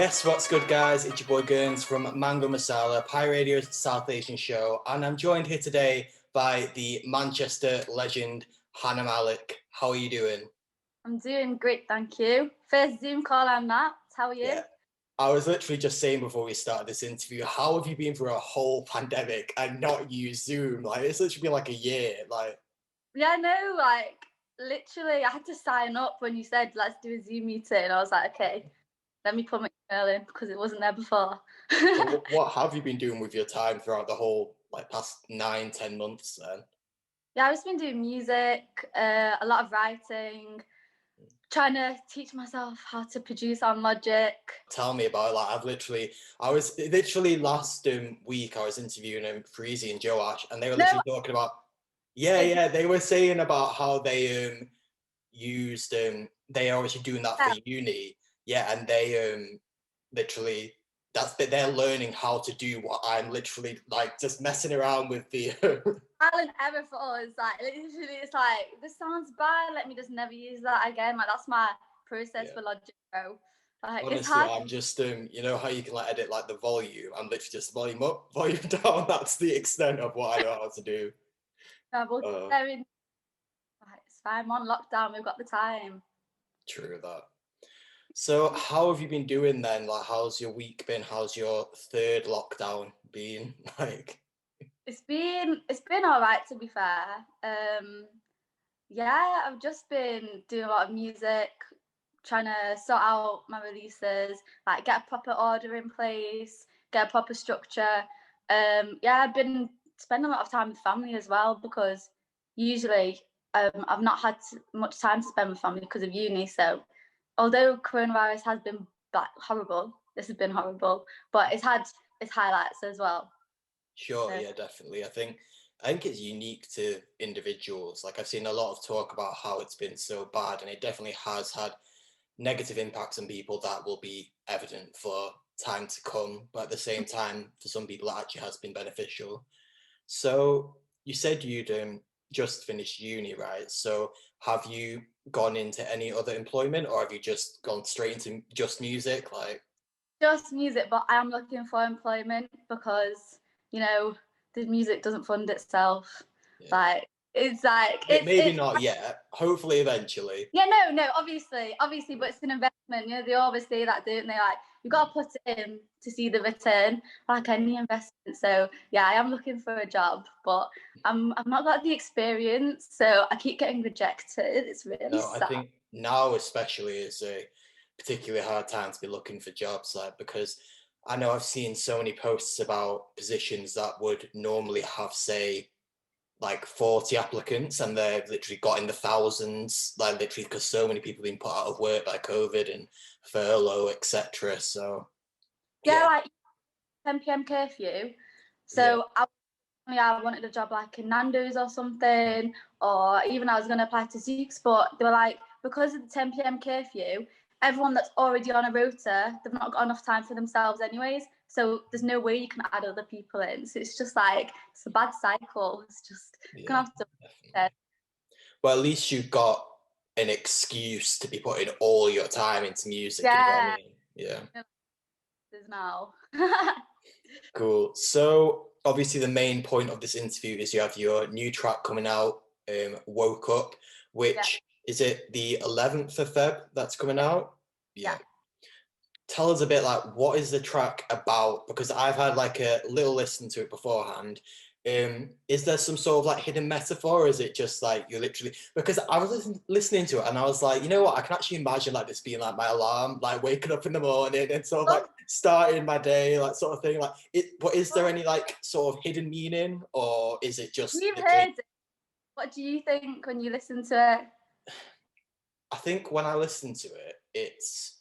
Yes, what's good, guys? It's your boy Gurns from Mango Masala, Pi Radio's South Asian show, and I'm joined here today by the Manchester legend, Hana Malik. How are you doing? I'm doing great, thank you. First Zoom call I'm Matt. How are you? Yeah, I was literally just saying before we started this interview, how have you been through a whole pandemic and not used Zoom? Like, it's literally been like a year. Yeah, no, like literally I had to sign up when you said let's do a Zoom meeting. I was like, okay, let me put my email in because it wasn't there before. So what have you been doing with your time throughout the whole past 9-10 months then? Yeah, I've just been doing music, a lot of writing, trying to teach myself how to produce on Logic. Tell me about it. I was literally last week I was interviewing Freezy and Joash, and they were literally talking about, they were saying about how they used they are obviously doing that for uni, and they literally they're learning how to do what I'm literally like just messing around with the trial and error for us. Like literally, it's like this sounds bad. Let me just never use that again. Like that's my process for Logic Pro. Like honestly, it's hard. I'm just you know how you can like edit like the volume. I'm literally just volume up, volume down. That's the extent of what I know how to do. It's fine. I'm on lockdown. We've got the time. True that. So how have you been doing then? Like, how's your week been? How's your third lockdown been? Like, it's been all right, to be fair. Yeah, I've just been doing a lot of music, trying to sort out my releases, like get a proper order in place, get a proper structure. Yeah, I've been spending a lot of time with family as well because usually I've not had much time to spend with family because of uni. So although coronavirus has been horrible, this has been horrible, but it's had its highlights as well. sure, yeah, definitely. I think it's unique to individuals. Like I've seen a lot of talk about how it's been so bad, and it definitely has had negative impacts on people that will be evident for time to come. But at the same time, for some people, it actually has been beneficial. So you said you'd just finished uni, right? So have you gone into any other employment, or have you just gone straight into just music? Like, just music, but I am looking for employment because the music doesn't fund itself. yeah. It's Maybe not yet. Hopefully, eventually. yeah, no, obviously, but it's an investment. They always say that, don't they? Like you've got to put it in to see the return, like any investment. So yeah, I am looking for a job, but I've not got the experience, so I keep getting rejected. It's really sad. I think now especially is a particularly hard time to be looking for jobs, like because I know I've seen so many posts about positions that would normally have, say, like 40 applicants, and they've literally got in the thousands, like literally because so many people have been put out of work by COVID and furlough, etc. So yeah, like 10 p.m. curfew. So I wanted a job like in Nando's or something, or even I was going to apply to Zeke's, but they were like, because of the 10 p.m. curfew, everyone that's already on a rota, they've not got enough time for themselves anyways. So there's no way you can add other people in. So it's just like, it's a bad cycle. It's just going to have to. Well, at least you've got an excuse to be putting all your time into music. Yeah. You know what I mean? Yeah. There's now. Cool. So obviously the main point of this interview is you have your new track coming out, Woke Up, which is it the 11th of Feb that's coming out? Yeah. Tell us a bit like what is the track about? Because I've had like a little listen to it beforehand. Is there some sort of like hidden metaphor, or is it just like you're literally, because I was listening to it and I was like, you know what, I can actually imagine like this being like my alarm, like waking up in the morning and sort of like starting my day, like sort of thing, like it. But is there any like sort of hidden meaning, or is it just You've heard it. What do you think when you listen to it? I think when I listen to it, it's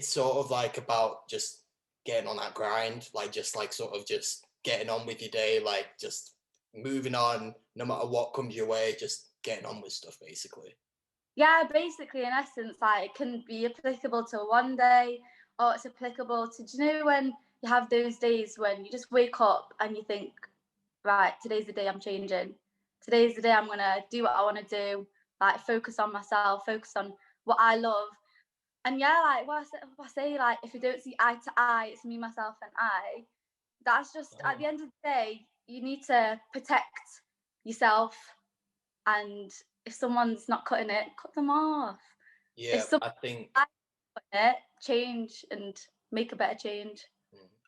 sort of like about just getting on that grind, like just like sort of just getting on with your day, like just moving on no matter what comes your way, just getting on with stuff basically. Yeah, basically, in essence, like it can be applicable to one day, or it's applicable to, do you know when you have those days when you just wake up and you think, right, today's the day I'm changing. Today's the day I'm gonna do what I want to do, like focus on myself, focus on what I love. And yeah, like what I say, like if you don't see eye to eye, it's me, myself, and I. That's just at the end of the day, you need to protect yourself. And if someone's not cutting it, cut them off. If Yeah, someone's I think cutting it, change and make a better change.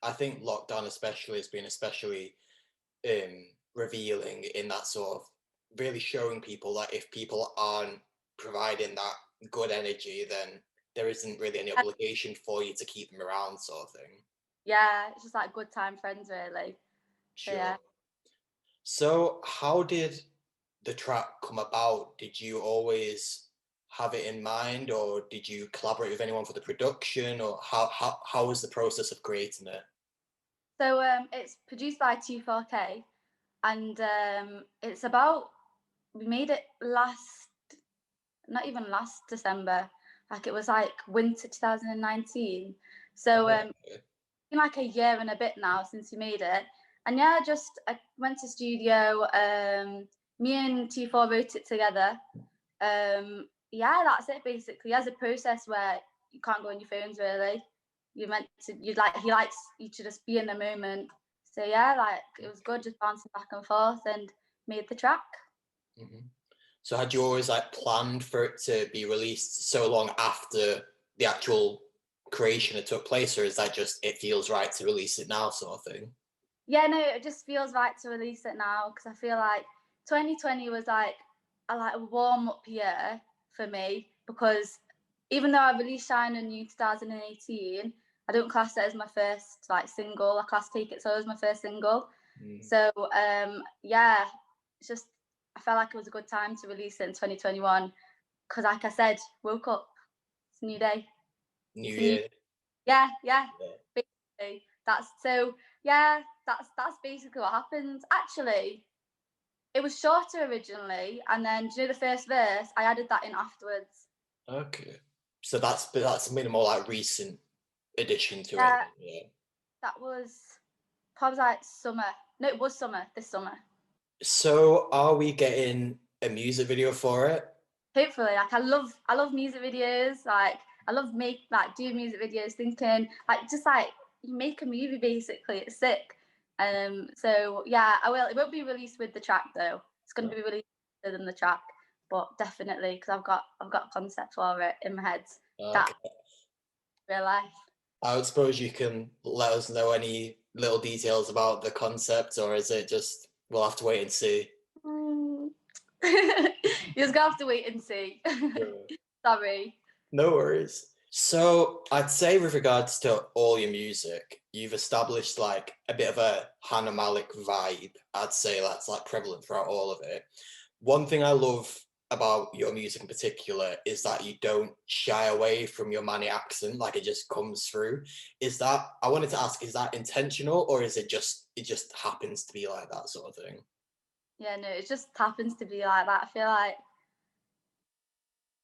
I think lockdown especially has been especially revealing in that sort of really showing people that if people aren't providing that good energy, then there isn't really any obligation for you to keep them around, sort of thing. Yeah, it's just like good time friends, really. So, Sure. yeah. So, how did the track come about? Did you always have it in mind, or did you collaborate with anyone for the production, or how was the process of creating it? So it's produced by T4K, and it's about we made it not even last December, like it was like winter 2019. So Oh, okay. been like a year and a bit now since we made it. And yeah, I went to studio. Me and T4 wrote it together. Yeah, that's it basically. As a process where you can't go on your phones really. You're meant to. He likes you to just be in the moment. So yeah, like it was good just bouncing back and forth and made the track. Mhm. So had you always like planned for it to be released so long after the actual creation had took place, or is that just it feels right to release it now, sort of thing? Yeah, no, it just feels right to release it now because I feel like 2020 was like a warm up year for me because even though I released Shine in New 2018, I don't class it as my first like single. I class Take It So as my first single. So yeah, it's just I felt like it was a good time to release it in 2021 because like I said, woke up, it's a new day. New It's a new Year. yeah, yeah. Yeah. Basically. That's so yeah, that's basically what happened. Actually, it was shorter originally, and then do you know the first verse? I added that in afterwards. Okay. So that's a minimal like recent addition to it. Yeah, Yeah. that was probably like summer. No, it was summer, this summer. So are we getting a music video for it? Hopefully, like I love music videos. Like I love doing music videos, thinking like just like you make a movie basically. It's sick. So yeah, I will. It won't be released with the track though. It's going to be released than the track, but definitely because I've got a concept for it in my head that Okay. real life. I suppose you can let us know any little details about the concept, or is it just we'll have to wait and see? Mm. You're just gonna have to wait and see. Sure. Sorry. No worries. So I'd say with regards to all your music, you've established like a bit of a Hana Malik vibe. I'd say that's like prevalent throughout all of it. One thing I love about your music in particular is that you don't shy away from your Mani accent, like it just comes through. Is that I wanted to ask, is that intentional or is it just happens to be like that sort of thing? Yeah, no, it just happens to be like that. I feel like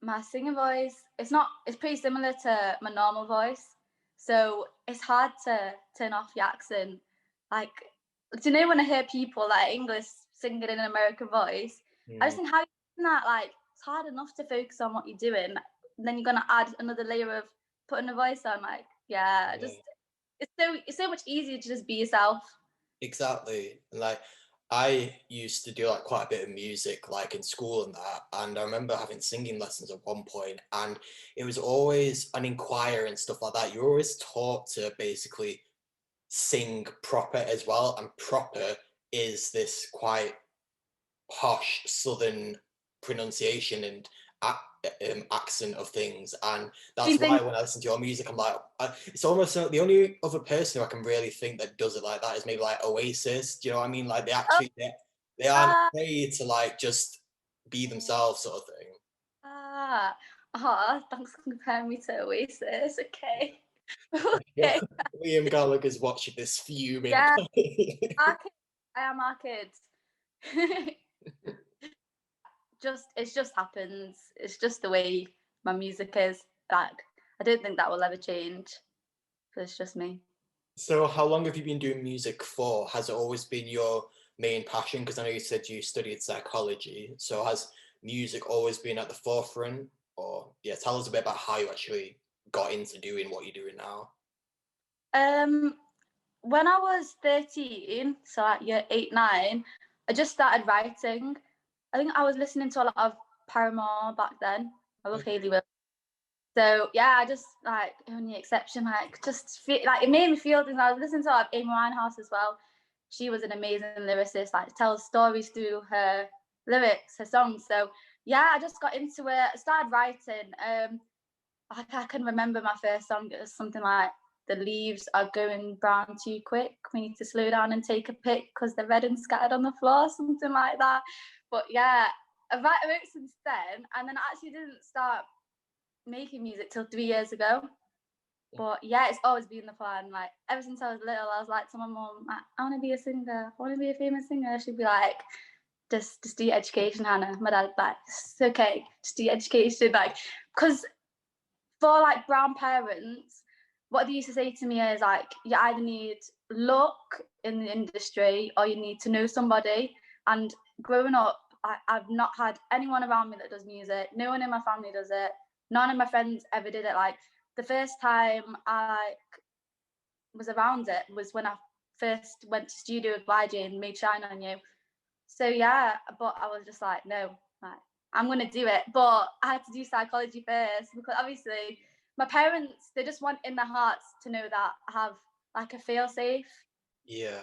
my singing voice it's pretty similar to my normal voice, so it's hard to turn off the accent. Like, do you know when I hear people like English singing in an American voice, I just Mm, think how you do that, like it's hard enough to focus on what you're doing, and then you're gonna add another layer of putting a voice on. Like, yeah, yeah. it's so much easier to just be yourself. Exactly. And like I used to do like quite a bit of music like in school and that. And I remember having singing lessons at one point and it was always an inquiry and stuff like that. You're always taught to basically sing proper as well. And proper is this quite posh southern pronunciation and accent of things, and Same that's thing. why when I listen to your music, I'm like, it's almost like the only other person who I can really think that does it like that is maybe like Oasis. Do you know what I mean? Like Oh, they aren't ah, afraid to like just be themselves, sort of thing. ah, thanks for comparing me to Oasis. Okay. Yeah, Okay. Liam Gallagher's watching this fuming. Yeah, our kids. I am our kids. It just happens. It's just the way my music is. Like I don't think that will ever change. But it's just me. So, how long have you been doing music for? Has it always been your main passion? Because I know you said you studied psychology. So, has music always been at the forefront? Or, yeah, tell us a bit about how you actually got into doing what you're doing now? When I was 13, so at year 8, 9, I just started writing. I think I was listening to a lot of Paramore back then. I love Hayley Williams. So yeah, I just like only exception, like just feel, like it made me feel things. I was listening to like Amy Winehouse as well. She was an amazing lyricist, like tells stories through her lyrics, her songs. So yeah, I just got into it. I started writing. I can remember my first song. It was something like "The leaves are going brown too quick. We need to slow down and take a pic because they're red and scattered on the floor," something like that. But yeah, I wrote since then, and then I actually didn't start making music till 3 years ago. But yeah, it's always been the plan. Like ever since I was little, I was like to my mum, like, I want to be a singer. I want to be a famous singer. She'd be like, just do education, Hannah. My dad's like, it's okay, just do education. Like, because for like brown parents, what they used to say to me is like, you either need luck in the industry or you need to know somebody. And growing up, I've not had anyone around me that does music. No one in my family does it. None of my friends ever did it. Like the first time I was around it was when I first went to studio with YJ and made Shine On You. So yeah, but I was just like, no, like I'm gonna do it. But I had to do psychology first because obviously my parents, they just want in their hearts to know that I have like a fail safe. Yeah,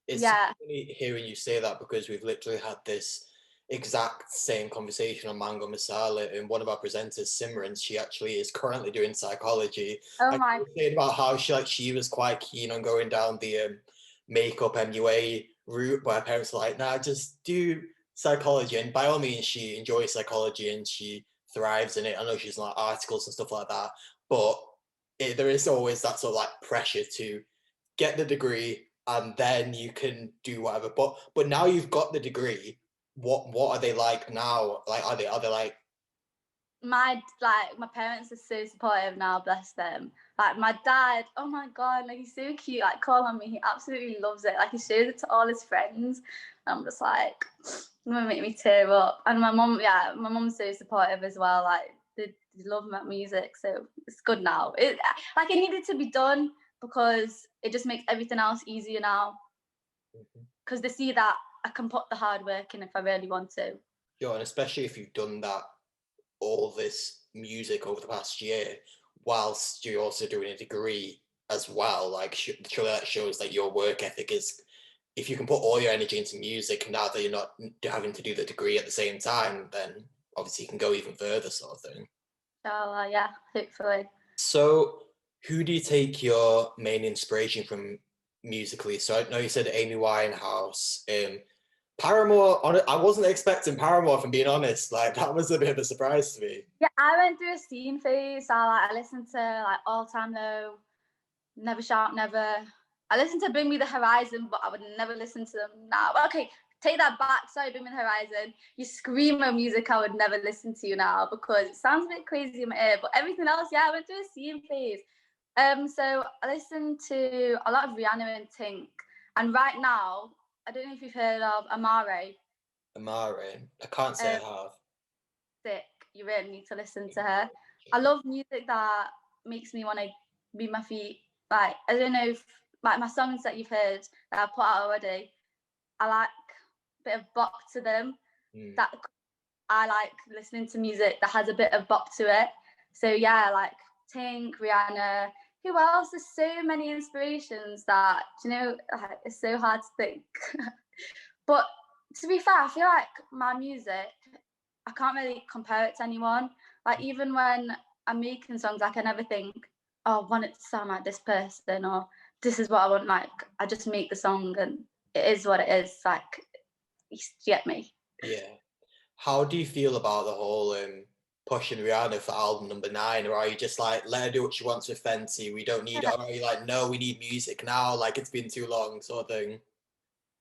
it's Yeah. funny hearing you say that because we've literally had this exact same conversation on Mango Masala, and one of our presenters, Simran, she actually is currently doing psychology. Oh And she my. was saying about how she was quite keen on going down the makeup MUA route, but her parents were like, nah, just do psychology. And by all means, she enjoys psychology and she thrives in it. I know she's like articles and stuff like that, but there is always that sort of like pressure to get the degree and then you can do whatever. But now you've got the degree, what are they like now? Like are they like My parents are so supportive now, bless them. Like my dad, oh my god, like he's so cute, like call on me, he absolutely loves it. Like he shows it to all his friends. I'm just like, it's gonna make me tear up. And my mum, yeah, my mum's so supportive as well. Like they love my music, so it's good now. It like it needed to be done because it just makes everything else easier now. Because they see that I can put the hard work in if I really want to. sure, and especially if you've done that all this music over the past year whilst you're also doing a degree as well, like surely that shows that your work ethic is, if you can put all your energy into music now that you're not having to do the degree at the same time, then obviously you can go even further, sort of thing. So yeah, hopefully. So who do you take your main inspiration from musically? So I know you said Amy Winehouse. Paramore, I wasn't expecting Paramore, if I'm being honest. Like that was a bit of a surprise to me. Yeah, I went through a scene phase. I listened to like All Time Low, Never Shout Never. I listened to Bring Me the Horizon, but I would never listen to them now. Okay, take that back. Sorry, Bring Me the Horizon. You screamo music I would never listen to now because it sounds a bit crazy in my ear. But everything else, yeah, I went through a scene phase. So I listened to a lot of Rihanna and Tink. And right now, I don't know if you've heard of Amare. Amare, I can't say I Um, have. Sick. You really need to listen to her. I love music that makes me want to be my feet. Like I don't know if like my songs that you've heard that I've put out already, I like a bit of bop to them. Mm. That I like listening to music that has a bit of bop to it. So yeah, like Tink, Rihanna. Who else? There's so many inspirations that it's so hard to think. But to be fair, I feel like my music, I can't really compare it to anyone. Like even when I'm making songs, like I never think, oh, I want it to sound like this person or this is what I want. Like I just make the song and it is what it is. Like you get me. Yeah. How do you feel about the whole pushing Rihanna for album number 9? Or are you just like, let her do what she wants with Fenty, we don't need it? Or are you like, no, we need music now, like it's been too long, sort of thing?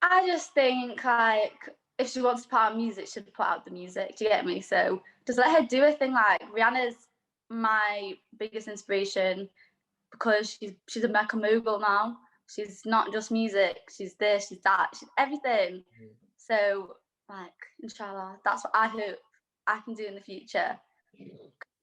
I just think like if she wants to put out music, she should put out the music. Do you get me? So just let her do a thing. Like Rihanna's my biggest inspiration because she's a mecca mogul now. She's not just music. She's this. She's that. She's everything. Mm. So like, inshallah, that's what I hope I can do in the future.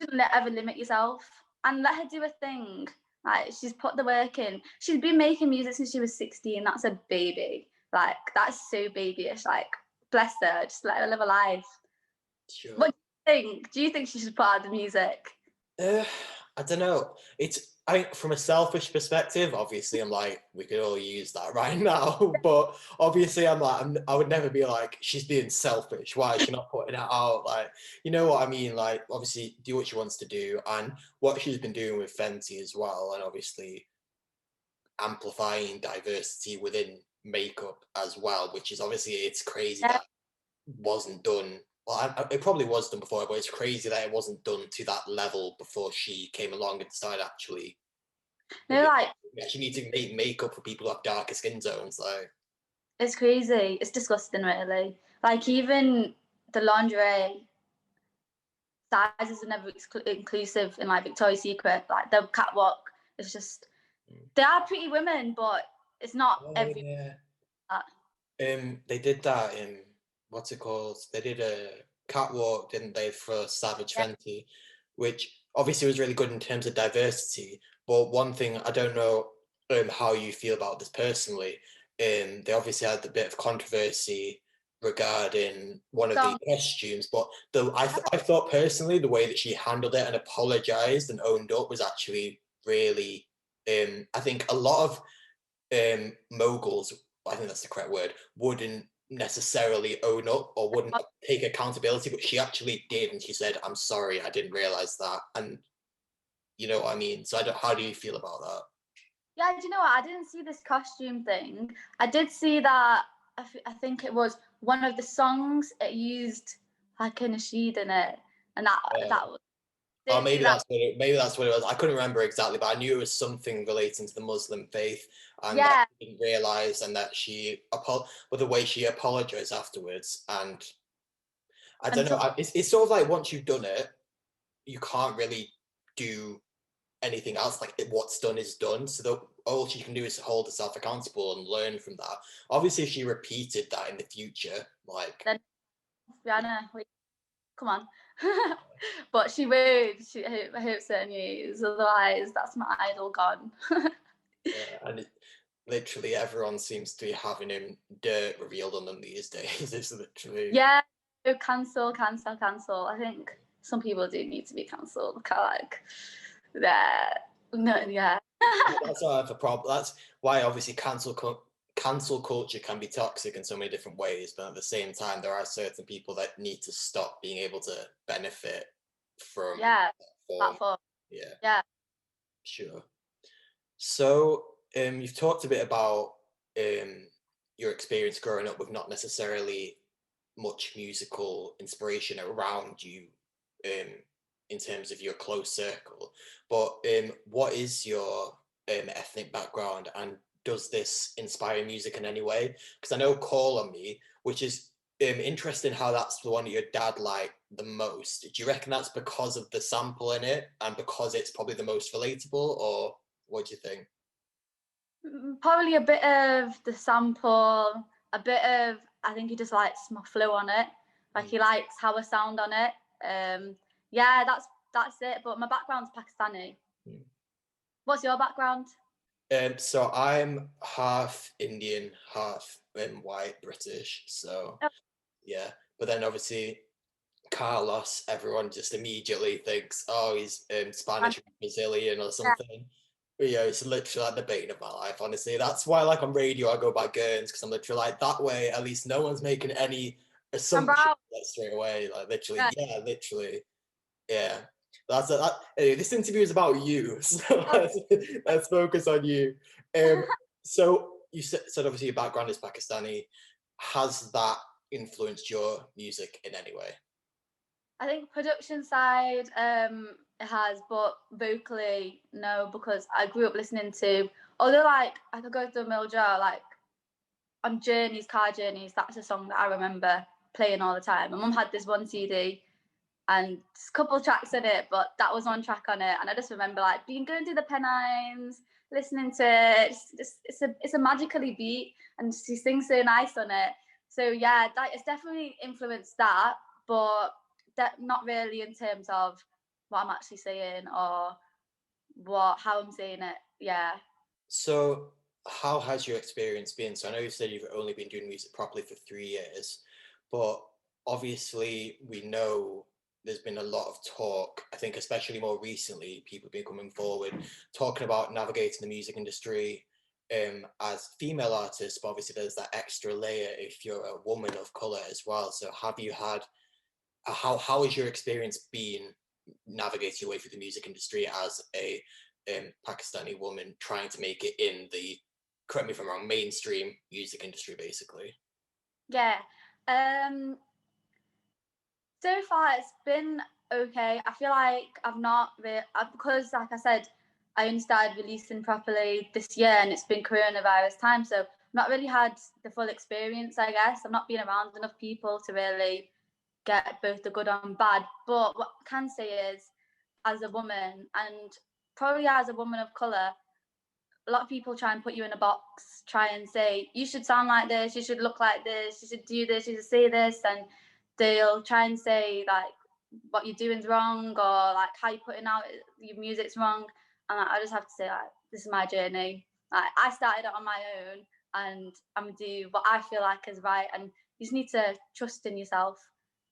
Shouldn't ever limit yourself. and let her do a thing. Like, she's put the work in. She's been making music since she was 16. That's a baby. Like, that's so babyish. Like, bless her. Just let her live a life. Sure. What do you think? Do you think she should put out the music? I don't know. I think from a selfish perspective, obviously, I'm like, we could all use that right now. But obviously, I would never be like, she's being selfish. Why is she not putting it out? Like, you know what I mean? Like, obviously, do what she wants to do, and what she's been doing with Fenty as well, and obviously amplifying diversity within makeup as well, which is obviously it's crazy Yeah. that wasn't done. Well, it probably was done before, but it's crazy that it wasn't done to that level before she came along and decided actually. No, like, We actually need to make makeup for people who have darker skin tones. Like, it's crazy. It's disgusting, really. Like, even the lingerie sizes are never inclusive in like Victoria's Secret. Like, the catwalk is just, they are pretty women, but it's not every. yeah. That. They did that in what's it called? They did a catwalk, didn't they, for Savage Yeah. Fenty, which obviously was really good in terms of diversity. But one thing I don't know how you feel about this personally. They obviously had a bit of controversy regarding one of the costumes, but I thought personally the way that she handled it and apologized and owned up was actually really. I think a lot of moguls, I think that's the correct word, wouldn't necessarily own up or wouldn't take accountability, but she actually did, and she said, "I'm sorry, I didn't realize that," and you know what I mean. So how do you feel about that? Yeah, do you know what? I didn't see this costume thing. I did see that. I think it was one of the songs. It used like a nasheed in it, and that was. Oh, Didn't see that. maybe that's what it was. I couldn't remember exactly, but I knew it was something relating to the Muslim faith, and that Yeah, she didn't realize, and that with the way she apologized afterwards, and I and don't know. It's sort of like once you've done it, you can't really do anything else. Like what's done is done. So all she can do is hold herself accountable and learn from that. Obviously, if she repeated that in the future, like then Rihanna, like, come on. But she would. I hope so. News. Otherwise, that's my idol gone. and literally everyone seems to be having him dirt revealed on them these days. It's literally Yeah. Cancel. I think some people do need to be cancelled. Like, yeah. No, yeah. that's why I have a problem. That's why obviously cancel culture can be toxic in so many different ways, but at the same time, there are certain people that need to stop being able to benefit from Yeah. that form. Platform. Yeah, Yeah. sure. So, you've talked a bit about your experience growing up with not necessarily much musical inspiration around you, um, in terms of your close circle. But what is your ethnic background, and does this inspire music in any way? Because I know "Call on Me," which is interesting, how that's the one that your dad liked the most. Do you reckon that's because of the sample in it, and because it's probably the most relatable, or what do you think? Probably a bit of the sample, a bit of, I think he just likes my flow on it. Like, he likes how I sound on it. Yeah, that's it. But my background's Pakistani. Mm. What's your background? So I'm half Indian, half white British. So Oh, yeah, but then obviously Carlos, everyone just immediately thinks, oh, he's and Spanish or Brazilian or yeah, something. But yeah, it's literally like the bane of my life, honestly. That's why, like, on radio, I go by Gurns, because I'm literally like, that way, at least no one's making any I'm assumption brown. like straight away. Like, literally, Yeah. yeah, literally, yeah. Anyway, this interview is about you, so Oh, let's focus on you. So you said obviously your background is Pakistani. Has that influenced your music in any way? I think production side, it has, but vocally, no, because I grew up listening to, although like I could go through a mill jar, like on journeys, car journeys, that's a song that I remember playing all the time. My mum had this one CD and a couple tracks in it, but that was one track on it, and I just remember like being going through the Pennines, listening to it. It's a magically beat, and she sings so nice on it. So yeah, that it's definitely influenced that, but that not really in terms of what I'm actually saying or how I'm saying it. Yeah. So how has your experience been? So I know you said you've only been doing music properly for 3 years, but obviously we know there's been a lot of talk. I think especially more recently, people have been coming forward talking about navigating the music industry as female artists, but obviously there's that extra layer if you're a woman of color as well. So have you had how has your experience been navigating your way through the music industry as a Pakistani woman trying to make it in the, correct me if I'm wrong, mainstream music industry, basically? Yeah. So far it's been okay. I feel like I've not because, like I said, I only started releasing properly this year, and it's been coronavirus time, so I've not really had the full experience. I guess I've not been around enough people to really get both the good and bad. But what I can say is, as a woman, and probably as a woman of color, a lot of people try and put you in a box, try and say, you should sound like this, you should look like this, you should do this, you should say this, and they'll try and say like what you're doing's wrong, or like how you're putting out your music's wrong. And like, I just have to say, like, this is my journey. Like, I started it on my own, and I'm gonna do what I feel like is right. And you just need to trust in yourself,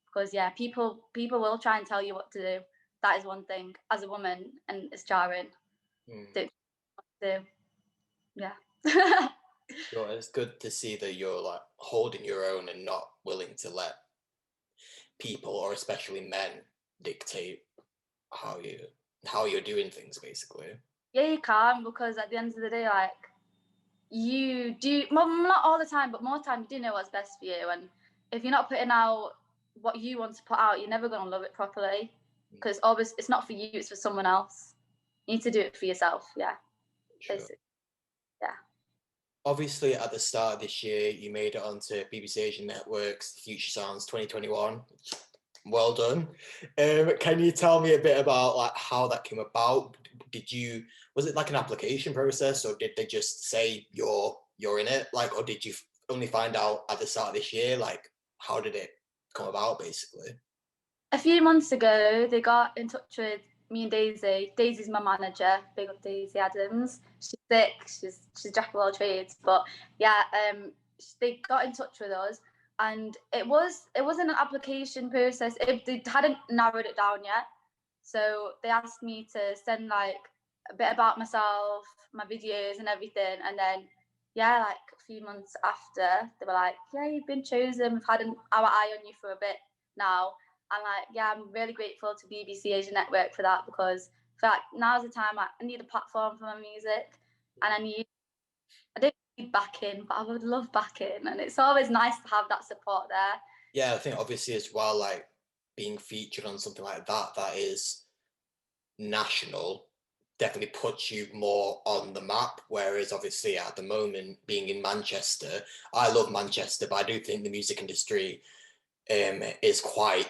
because yeah, people will try and tell you what to do. That is one thing as a woman, and it's jarring. Don't do. Yeah. Sure, it's good to see that you're like holding your own and not willing to let people, or especially men, dictate how you how you're doing things, basically. Yeah, you can, because at the end of the day, like, you do, well, not all the time, but more time you do know what's best for you. And if you're not putting out what you want to put out, you're never going to love it properly, because always it's not for you, it's for someone else. You need to do it for yourself. Yeah. Sure. Yeah. Obviously, at the start of this year, you made it onto BBC Asian Network's Future Sounds 2021. Well done. Can you tell me a bit about like how that came about? Was it like an application process, or did they just say you're in it? Like, or did you only find out at the start of this year? Like, how did it come about, basically? A few months ago, they got in touch with me and Daisy. Daisy's my manager. Big up Daisy Adams. She's sick. She's jack of all trades. But yeah, they got in touch with us, and it wasn't an application process. They hadn't narrowed it down yet, so they asked me to send like a bit about myself, my videos, and everything, and then yeah, like a few months after, they were like, "Yeah, you've been chosen. We've had our eye on you for a bit now." And like, yeah, I'm really grateful to BBC Asian Network for that, because I feel like now's the time, like, I need a platform for my music, and I don't need backing, but I would love backing, and it's always nice to have that support there. Yeah, I think obviously as well, like being featured on something like that is national, definitely puts you more on the map. Whereas obviously at the moment, being in Manchester, I love Manchester, but I do think the music industry is quite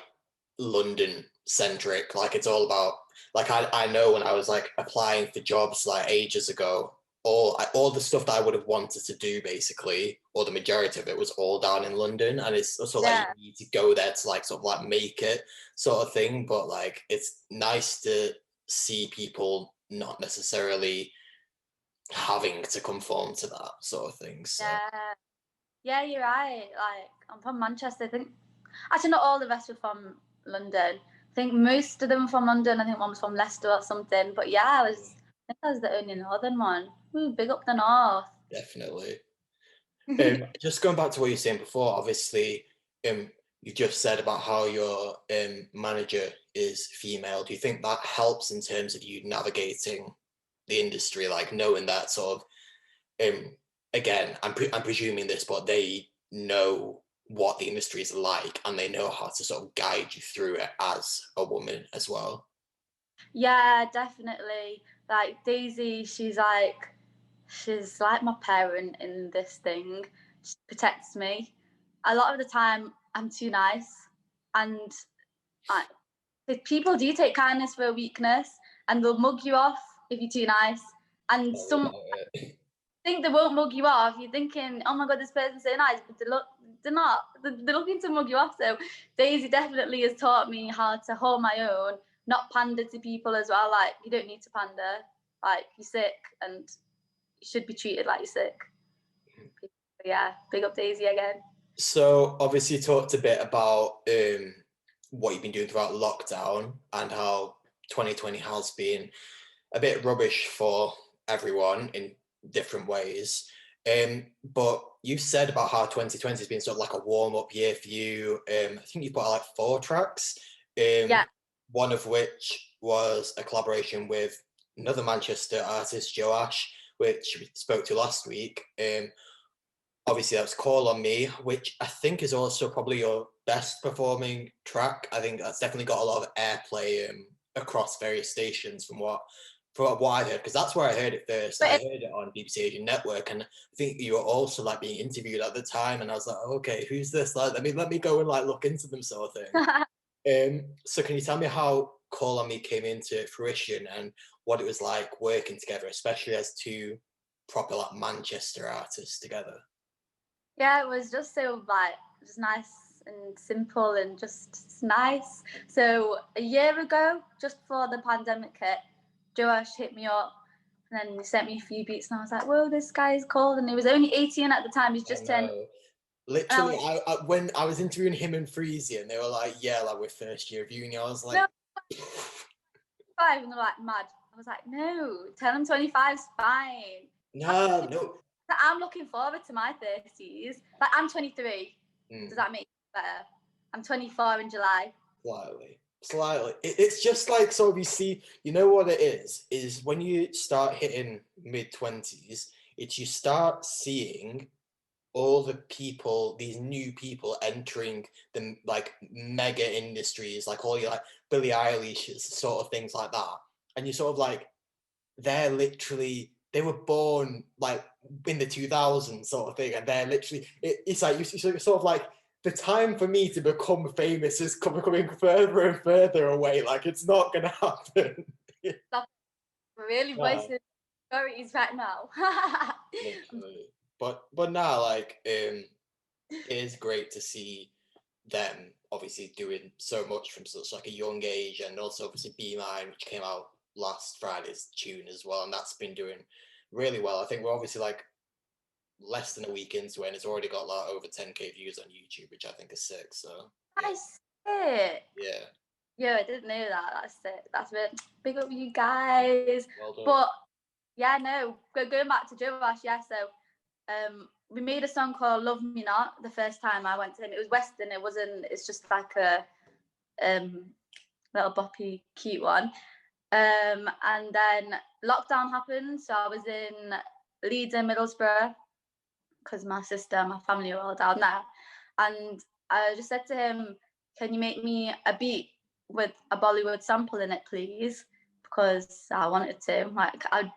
London centric. Like it's all about, like I know when I was like applying for jobs like ages ago, all the stuff that I would have wanted to do basically, or the majority of it was all down in London, and it's also like you need to go there to like sort of like make it sort of thing. But like it's nice to see people not necessarily having to conform to that sort of thing. So Yeah, you're right. Like, I'm from Manchester. I think actually not all the rest were from London. I think most of them were from London. I think one was from Leicester or something. But yeah, I think I was the only northern one. Ooh, big up the north. definitely. Just going back to what you were saying before, obviously, you just said about how your manager is female. Do you think that helps in terms of you navigating the industry, like knowing that sort of, again, I'm presuming this, but they know what the industry is like and they know how to sort of guide you through it as a woman as well? Yeah, definitely. Like Daisy, she's like my parent in this thing. She protects me. A lot of the time, I'm too nice, and I, people do take kindness for a weakness, and they'll mug you off if you're too nice. And some think they won't mug you off. You're thinking, oh my god, this person's so nice, but they're not. They're looking to mug you off. So Daisy definitely has taught me how to hold my own, not pander to people as well. Like, you don't need to pander. like you're sick and you should be treated like you're sick. But yeah, big up Daisy again. So obviously you talked a bit about what you've been doing throughout lockdown and how 2020 has been a bit rubbish for everyone in different ways. But you said about how 2020 has been sort of like a warm-up year for you. I think you put out like 4 tracks. Yeah. One of which was a collaboration with another Manchester artist, Joash, which we spoke to last week. Obviously, that was Call on Me, which I think is also probably your best performing track. I think that's definitely got a lot of airplay across various stations from what I heard, because that's where I heard it first. I heard it on BBC Asian Network, and I think you were also like being interviewed at the time, and I was like, okay, who's this? Like, let me go and like look into them, sort of thing. So can you tell me how Call on Me came into fruition and what it was like working together, especially as 2 proper like Manchester artists together? Yeah, it was just so like just nice and simple and just nice. So a year ago, just before the pandemic hit, Joash hit me up and then he sent me a few beats and I was like, whoa, this guy's cold. And he was only 18 at the time. He's just turned. Literally, when I was interviewing him and Freezy, and they were like, "Yeah, like we're first year viewing," I was like, no, 5, and they're like, mad. I was like, no, tell him 25's fine. No. I'm looking forward to my 30s. Like, I'm 23. Does that make it better? I'm 24 in July. Slightly. It's just like, so you see, you know what it is when you start hitting mid-20s, it's you start seeing all the people, these new people entering the like mega industries, like all your like Billie Eilish sort of things like that. And you sort of like, they were born like in the 2000s sort of thing, and they're literally, it's like you sort of like, the time for me to become famous is coming further and further away. Like, it's not gonna happen. We're really voicing priorities right now. Literally. But now, like, it is great to see them obviously doing so much from such like a young age, and also obviously Be Mine, which came out last Friday's tune as well, and that's been doing really well. I think we're obviously like less than a week into it, and it's already got like over 10k views on YouTube, which I think is sick. So that's sick. Yeah, I didn't know that. That's sick. That's it. Big up you guys. Well done. But yeah, no, going back to Joash, yeah, so we made a song called Love Me Not the first time I went to him. It was Western, it's just like a little boppy cute one. And then lockdown happened, so I was in Leeds and Middlesbrough because my sister and my family were all down there. And I just said to him, can you make me a beat with a Bollywood sample in it, please? Because I wanted to. Like, I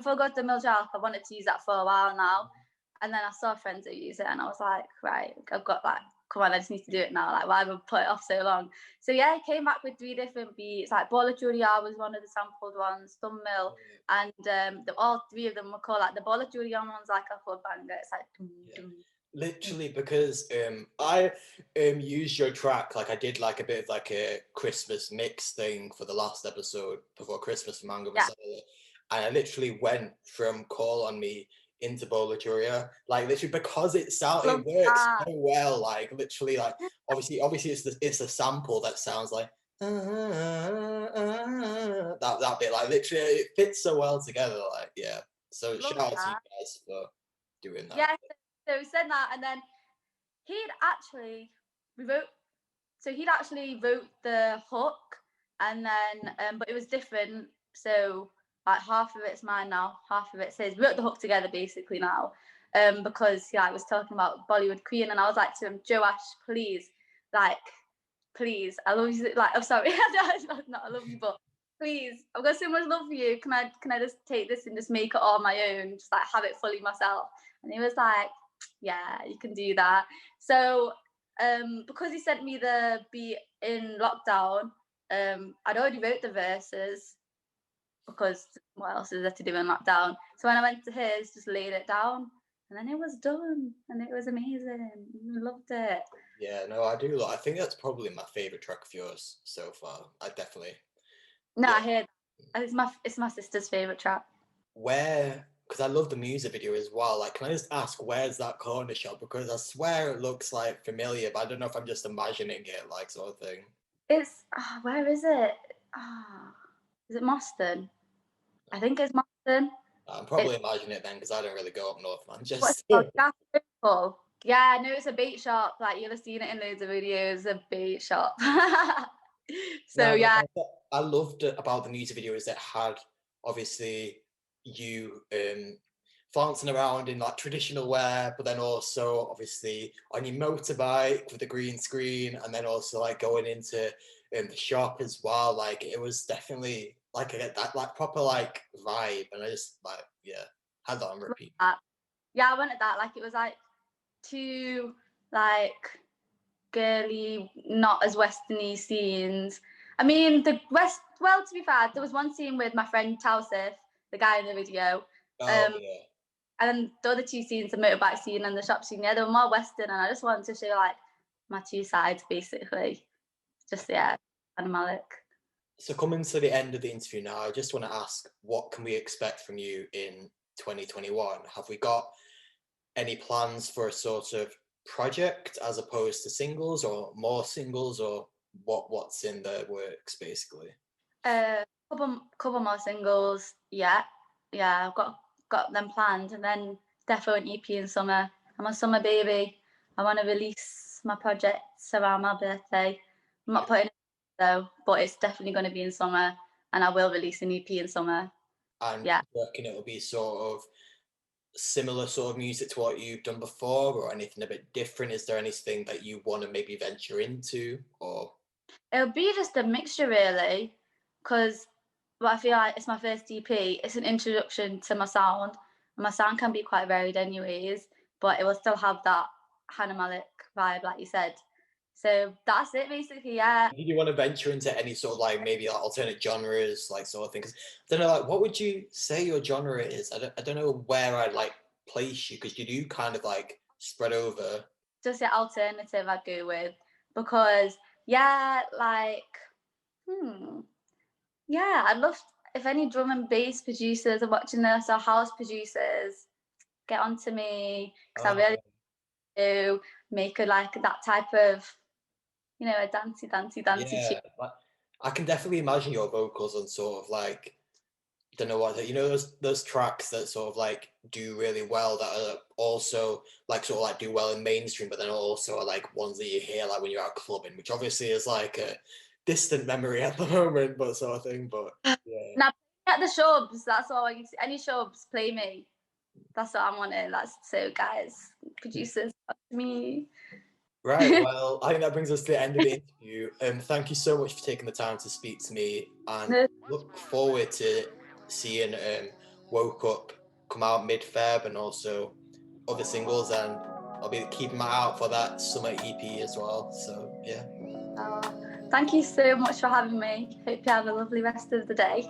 forgot the Miljal. I wanted to use that for a while now. And then I saw friends who use it, and I was like, right, I've got that. Come on, I just need to do it now. Like, why have I put it off so long? So yeah, I came back with 3 different beats. Like, Bola Churia was one of the sampled ones, Thumb Mill, and all 3 of them were called, like, the Bola Churia one's like a hood banger. It's like, literally, because I used your track, like I did like a bit of like a Christmas mix thing for the last episode before Christmas for Mango Masala, and I literally went from Call on Me into Bola Churia, like literally because it works so well. Like literally, like obviously it's a sample that sounds like that bit, like literally it fits so well together. Like, yeah, so shout out to you guys for doing that. Yeah, so he said that, and then he'd actually wrote the hook, and then but it was different. So like half of it's mine now, half of it's his. We wrote the hook together basically now, because I was talking about Bollywood Queen, and I was like to him, Joash, please, please, I love you. Like, I'm sorry, not I love you, but please, I've got so much love for you. Can I just take this and just make it all my own, just like have it fully myself? And he was like, yeah, you can do that. So because he sent me the beat in lockdown, I'd already wrote the verses because what else is there to do in lockdown? So when I went to his, just laid it down, and then it was done, and it was amazing. I loved it. Yeah, no, I do. I think that's probably my favorite track of yours so far. I definitely. No, I hear that. It's my sister's favorite track. Where, because I love the music video as well, like, can I just ask, where's that corner shop? Because I swear it looks like familiar, but I don't know if I'm just imagining it, like, sort of thing. It's where is it? Is it Moston? I think it's Moston. I'm probably imagining it then, because I don't really go up north What's Manchester. it called? Gas. Yeah, no, it's a bait shop. Like you'll have seen it in loads of videos. A bait shop. So No, yeah, I loved it about the music video is that had obviously you flouncing around in like traditional wear, but then also obviously on your motorbike with the green screen, and then also like going into the shop as well. Like it was definitely like I get that like proper like vibe, and I just like had that on repeat. yeah, I wanted that. Like it was like too like girly, not as westerny scenes. I mean, the West. Well, to be fair, there was one scene with my friend Tausif, the guy in the video, Oh yeah. and then the other two scenes, the motorbike scene and the shop scene, yeah, they were more western, and I just wanted to show like my two sides, basically. Just Hana Malik. So coming to the end of the interview now, I just want to ask, what can we expect from you in 2021? Have we got any plans for a sort of project as opposed to singles, or more singles, or what's in the works basically? Couple more singles, yeah. I've got them planned, and then definitely an EP in summer. I'm a summer baby. I want to release my projects around my birthday. I'm not putting it though, but it's definitely going to be in summer, and I will release an EP in summer. And Yeah. you reckon it'll be sort of similar sort of music to what you've done before, or anything a bit different? Is there anything that you want to maybe venture into, or? It'll be just a mixture really, because I feel like it's my first EP. It's an introduction to my sound. And my sound can be quite varied anyways, but it will still have that Hana Malik vibe, like you said. So that's it basically, yeah. Did you want to venture into any sort of like maybe like alternate genres, like sort of thing? 'Cause I don't know, like what would you say your genre is? I don't know where I'd like place you, because you do kind of like spread over. Just the alternative I'd go with. Because I'd love if any drum and bass producers are watching this, or house producers, get onto me, because I really do make a like that type of, a dancey Yeah, tune. like, I can definitely imagine your vocals on sort of like, I don't know what, those tracks that sort of like do really well, that are also like sort of like do well in mainstream, but then also are like ones that you hear like when you're out clubbing, which obviously is like a distant memory at the moment, but sort of thing. But yeah. Now at the shows, that's all I can see. Any shows, play me. That's what I'm wanting. That's so guys, producers, me. Right, well, I think that brings us to the end of the interview. Thank you so much for taking the time to speak to me, and look forward to seeing Woke Up come out mid-Feb, and also other singles, and I'll be keeping my eye out for that summer EP as well. So yeah. Thank you so much for having me. Hope you have a lovely rest of the day.